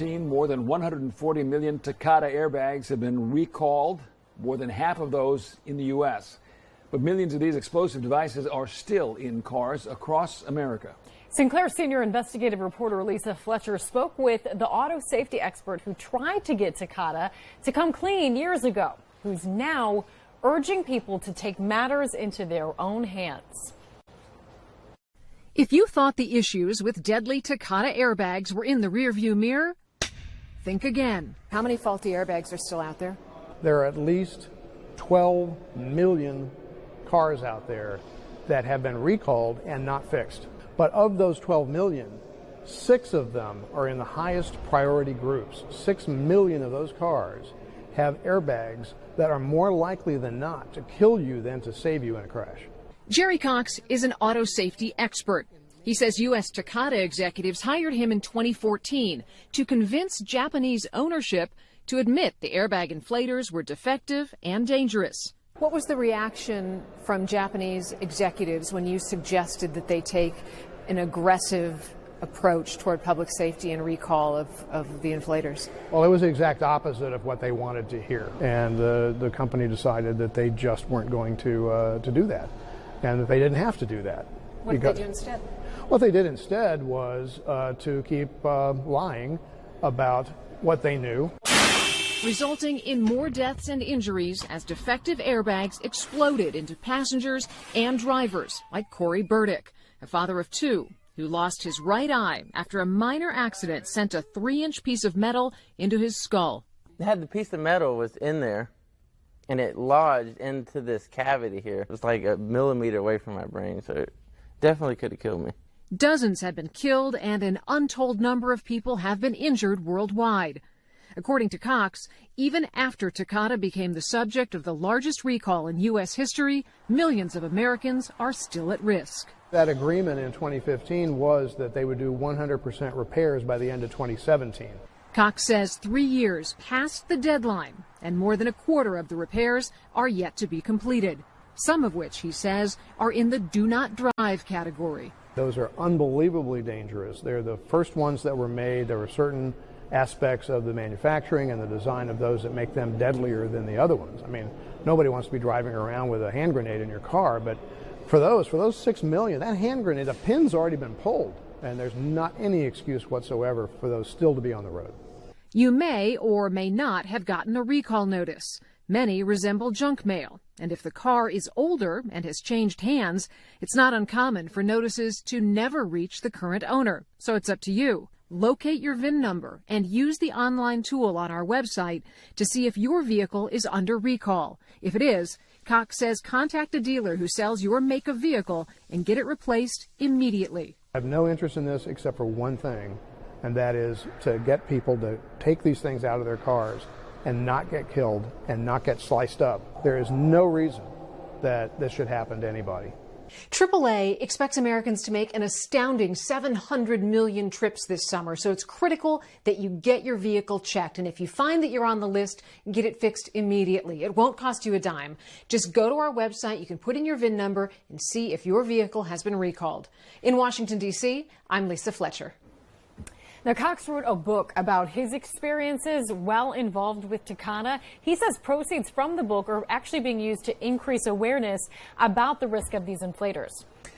More than 140 million Takata airbags have been recalled, more than half of those in the U.S. But millions of these explosive devices are still in cars across America. Sinclair senior investigative reporter Lisa Fletcher spoke with the auto safety expert who tried to get Takata to come clean years ago, who's now urging people to take matters into their own hands. If you thought the issues with deadly Takata airbags were in the rearview mirror, think again. How many faulty airbags are still out there? There are at least 12 million cars out there that have been recalled and not fixed. But of those 12 million, 6 of them are in the highest priority groups. 6 million of those cars have airbags that are more likely than not to kill you than to save you in a crash. Jerry Cox is an auto safety expert. He says U.S. Takata executives hired him in 2014 to convince Japanese ownership to admit the airbag inflators were defective and dangerous. What was the reaction from Japanese executives when you suggested that they take an aggressive approach toward public safety and recall of the inflators? Well, it was the exact opposite of what they wanted to hear. And the company decided that they just weren't going to do that, and that they didn't have to do that. What did they do instead? What they did instead was to keep lying about what they knew, resulting in more deaths and injuries as defective airbags exploded into passengers and drivers, like Corey Burdick, a father of 2, who lost his right eye after a minor accident sent a 3-inch piece of metal into his skull. The piece of metal was in there, and it lodged into this cavity here. It was like a millimeter away from my brain, so it definitely could have killed me. Dozens have been killed, and an untold number of people have been injured worldwide. According to Cox, even after Takata became the subject of the largest recall in U.S. history, millions of Americans are still at risk. That agreement in 2015 was that they would do 100% repairs by the end of 2017. Cox says 3 years past the deadline, and more than a quarter of the repairs are yet to be completed, some of which, he says, are in the do not drive category. Those are unbelievably dangerous. They're the first ones that were made. There were certain aspects of the manufacturing and the design of those that make them deadlier than the other ones. I mean, nobody wants to be driving around with a hand grenade in your car, but for those 6 million, that hand grenade, the pin's already been pulled, and there's not any excuse whatsoever for those still to be on the road. You may or may not have gotten a recall notice. Many resemble junk mail, and if the car is older and has changed hands, it's not uncommon for notices to never reach the current owner. So it's up to you. Locate your VIN number and use the online tool on our website to see if your vehicle is under recall. If it is, Cox says contact a dealer who sells your make of vehicle and get it replaced immediately. I have no interest in this except for one thing, and that is to get people to take these things out of their cars and not get killed and not get sliced up. There is no reason that this should happen to anybody. AAA expects Americans to make an astounding 700 million trips this summer, so it's critical that you get your vehicle checked. And if you find that you're on the list, get it fixed immediately. It won't cost you a dime. Just go to our website, you can put in your VIN number, and see if your vehicle has been recalled. In Washington, D.C., I'm Lisa Fletcher. Now, Cox wrote a book about his experiences while involved with Takata. He says proceeds from the book are actually being used to increase awareness about the risk of these inflators.